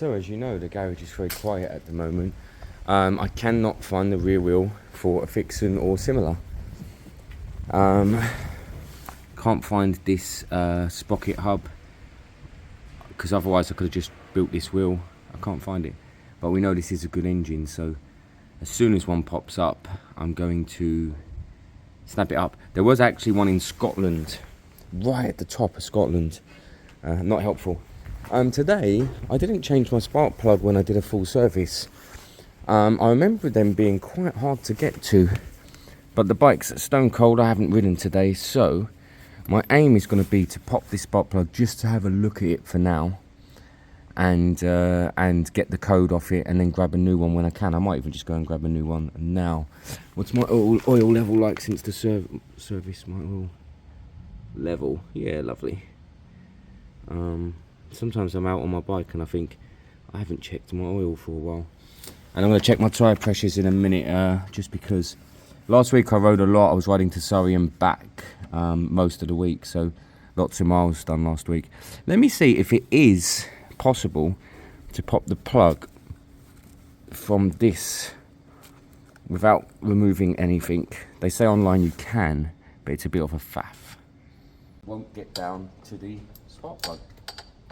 So as you know, the garage is very quiet at the moment. I cannot find the rear wheel for a fixin or similar. Can't find this sprocket hub, because otherwise I could have just built this wheel. I can't find it, but we know this is a good engine, so as soon as one pops up, I'm going to snap it up. There was actually one in Scotland, right at the top of Scotland. Not helpful. Today, I didn't change my spark plug when I did a full service. I remember them being quite hard to get to, but the bike's stone cold. I haven't ridden today, so my aim is going to be to pop this spark plug just to have a look at it for now, and get the code off it, and then grab a new one when I can. I might even just go and grab a new one now. What's my oil level like since the service? My oil level, yeah, lovely. Sometimes I'm out on my bike and I think I haven't checked my oil for a while, and I'm going to check my tyre pressures in a minute, just because last week I rode a lot. I was riding to Surrey and back most of the week, so lots of miles done last week. Let me see if it is possible to pop the plug from this without removing anything. They say online you can, but it's a bit of a faff. Won't get down to the spark plug.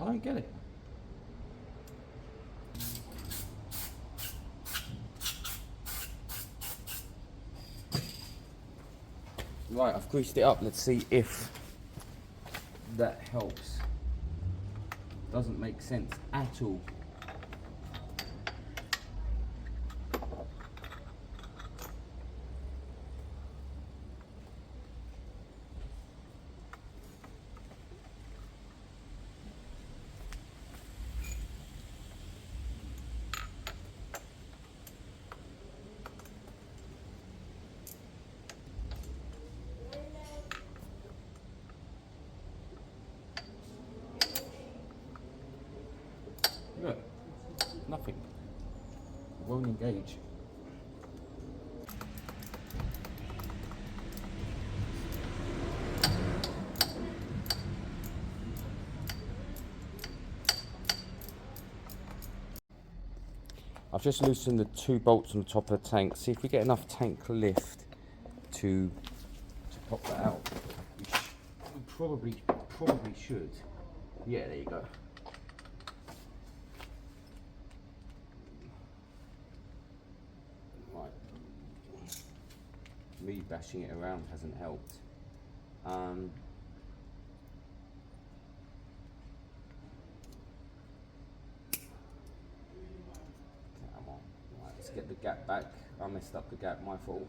I don't get it. Right, I've greased it up. Let's see if that helps. Doesn't make sense at all. Look, nothing. It won't engage. I've just loosened the 2 bolts on the top of the tank. See if we get enough tank lift to pop that out. We probably should. Yeah, there you go. Right. Me bashing it around hasn't helped. Come on. Right, let's get the gap back. I messed up the gap, my fault.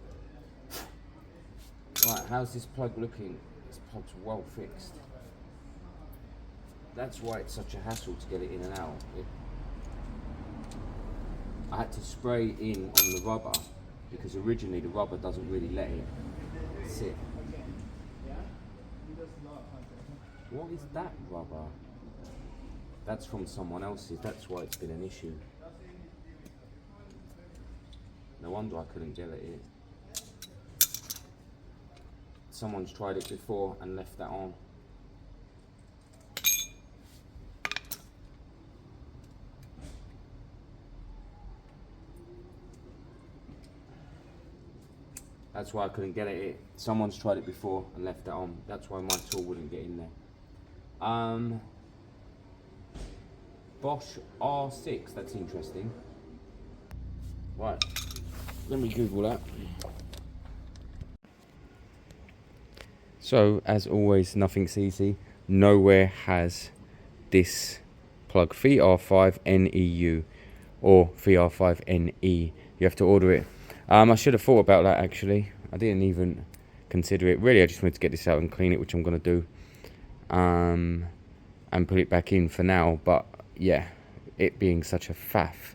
Right, how's this plug looking? This plug's well fixed. That's why it's such a hassle to get it in and out. I had to spray in on the rubber, because originally the rubber doesn't really let it sit. What is that rubber? That's from someone else's. That's why it's been an issue. No wonder I couldn't get it in. Someone's tried it before and left that on. That's why I couldn't get it. Someone's tried it before and left that on. That's why my tool wouldn't get in there. Bosch R6, that's interesting. Right, let me Google that. So, as always, nothing's easy. Nowhere has this plug, VR5NEU or VR5NE. You have to order it. I should have thought about that actually. I didn't even consider it. Really, I just wanted to get this out and clean it, which I'm going to do. And put it back in for now. But yeah, it being such a faff.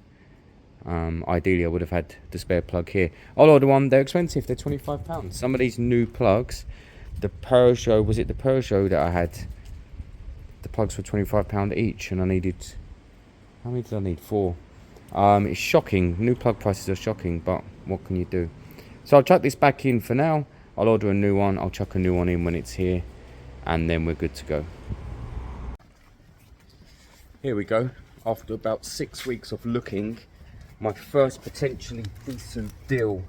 Ideally, I would have had the spare plug here. I'll order one. They're expensive. They're £25. Some of these new plugs, the Peugeot, was it the Peugeot that I had? The plugs were £25 each, and I needed, how many did I need? 4. It's shocking. New plug prices are shocking, but what can you do? So I'll chuck this back in for now. I'll order a new one. I'll chuck a new one in when it's here, and then we're good to go. Here we go. after about 6 weeks of looking, my first potentially decent deal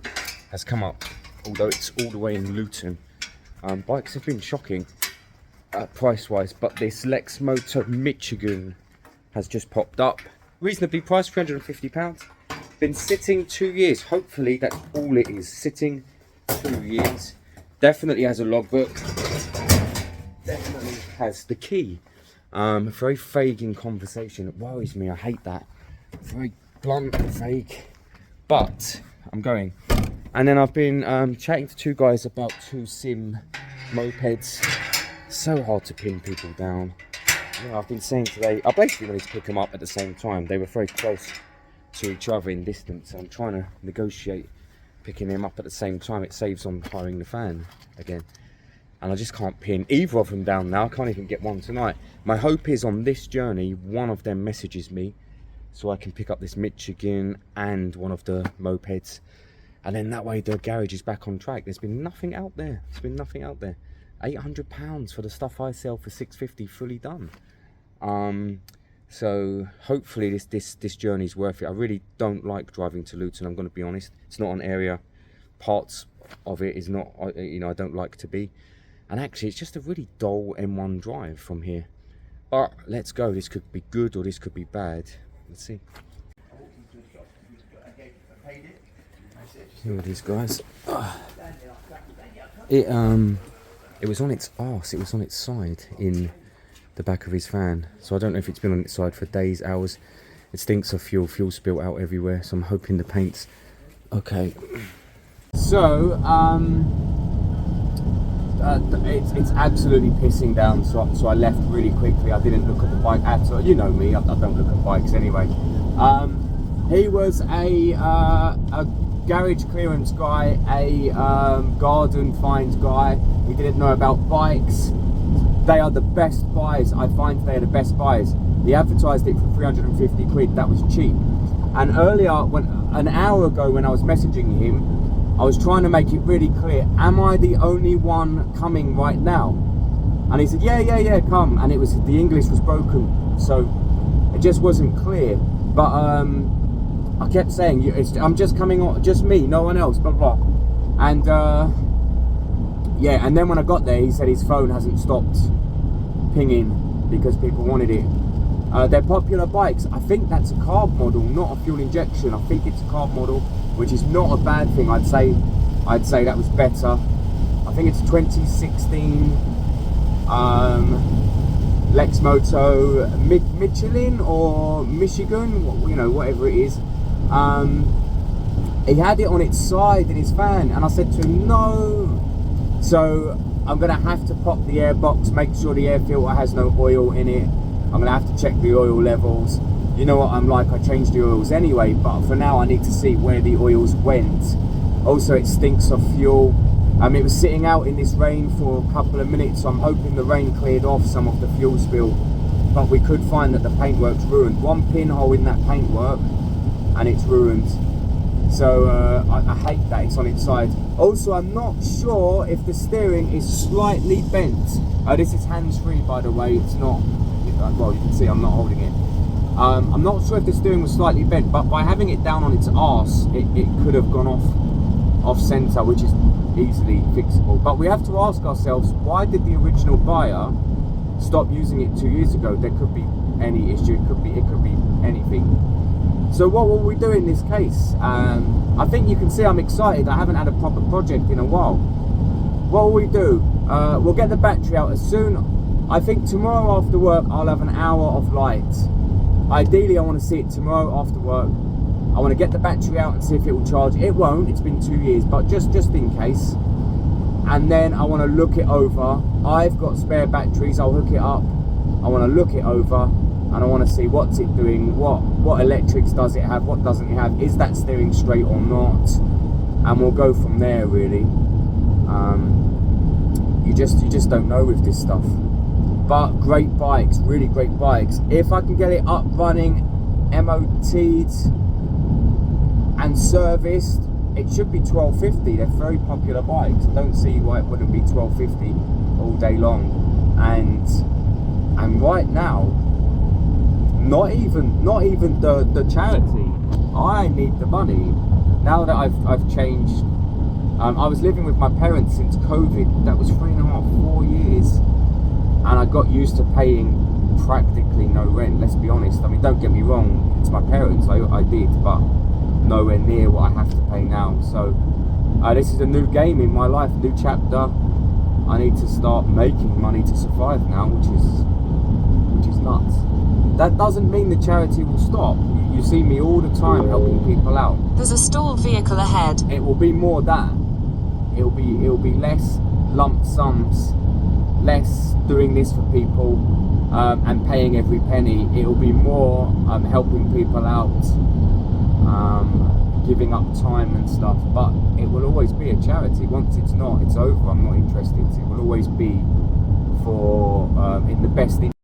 has come up, although it's all the way in Luton. Bikes have been shocking price wise, but this Lexmoto Michigan has just popped up, reasonably priced, £350. Been sitting 2 years. Hopefully that's all it is, sitting 2 years. Definitely has a logbook, definitely has the key. Very vague in conversation. It worries me. I hate that. Very blunt, vague. But I'm going. And then I've been chatting to two guys about two sim mopeds. So hard to pin people down. You know, I've been saying today, I basically wanted to pick them up at the same time. They were very close to each other in distance. I'm trying to negotiate picking them up at the same time. It saves on hiring the fan again. And I just can't pin either of them down now. I can't even get one tonight. My hope is on this journey, one of them messages me so I can pick up this Michigan and one of the mopeds. And then that way the garage is back on track. There's been nothing out there. There's been nothing out there. £800 for the stuff I sell for £650 fully done. So hopefully this journey's worth it. I really don't like driving to Luton, I'm going to be honest. It's not an area, parts of it is not, you know, I don't like to be. And actually it's just a really dull M1 drive from here. But let's go. This could be good or this could be bad. Let's see. Here are these guys. It was on its arse, it was on its side in the back of his van. So I don't know if it's been on its side for days, hours. It stinks of fuel spilt out everywhere. So I'm hoping the paint's okay. So, it's absolutely pissing down. So I left really quickly. I didn't look at the bike at all. You know me, I don't look at bikes anyway. He was a garage clearance guy, a garden find guy. He didn't know about bikes. They are the best buys. I find they are the best buys. He advertised it for 350 quid. That was cheap. And earlier, an hour ago when I was messaging him, I was trying to make it really clear, am I the only one coming right now? And he said, yeah, come. And it was, the English was broken, so it just wasn't clear. But I kept saying, I'm just coming on, just me, no one else, blah, blah. And yeah, and then when I got there, he said his phone hasn't stopped pinging because people wanted it. They're popular bikes. I think that's a carb model, not a fuel injection. I think it's a carb model, which is not a bad thing. I'd say that was better. I think it's 2016 Lexmoto Michelin or Michigan, you know, whatever it is. He had it on its side in his van, and I said to him, no. So I'm gonna have to pop the air box, make sure the air filter has no oil in it. I'm gonna have to check the oil levels. You know what I'm like, I change the oils anyway, but for now I need to see where the oils went. Also, it stinks of fuel. It was sitting out in this rain for a couple of minutes, so I'm hoping the rain cleared off some of the fuel spill. But we could find that the paintwork's ruined. One pinhole in that paintwork and it's ruined. So I hate that it's on its side. Also, I'm not sure if the steering is slightly bent. This is hands-free, by the way. It's not, well, you can see I'm not holding it. I'm not sure if the steering was slightly bent, but by having it down on its arse, it could have gone off center, which is easily fixable. But we have to ask ourselves, why did the original buyer stop using it 2 years ago? There could be any issue. It could be anything. So what will we do in this case? I think you can see I'm excited. I haven't had a proper project in a while. What will we do? We'll get the battery out as soon. I think tomorrow after work I'll have an hour of light. Ideally I want to see it tomorrow after work. I want to get the battery out and see if it will charge. It won't, it's been 2 years, but just in case. And then I want to look it over. I've got spare batteries, I'll hook it up. I want to look it over and I want to see what's it doing, what electrics does it have, what doesn't it have, is that steering straight or not, and we'll go from there really. You just don't know with this stuff. But great bikes, really great bikes. If I can get it up running, MOT'd and serviced, it should be £12.50. They're very popular bikes. I don't see why it wouldn't be £12.50 all day long. And right now Not even the charity. I need the money. Now that I've changed, I was living with my parents since COVID. That was 3.5, 4 years, and I got used to paying practically no rent. Let's be honest. I mean, don't get me wrong. It's my parents. I did, but nowhere near what I have to pay now. So this is a new game in my life, new chapter. I need to start making money to survive now, which is nuts. That doesn't mean the charity will stop. You see me all the time helping people out. There's a stalled vehicle ahead. It will be more that. It'll be less lump sums, less doing this for people and paying every penny. It will be more helping people out, giving up time and stuff. But it will always be a charity. Once it's not, it's over. I'm not interested. It will always be for in the best interest.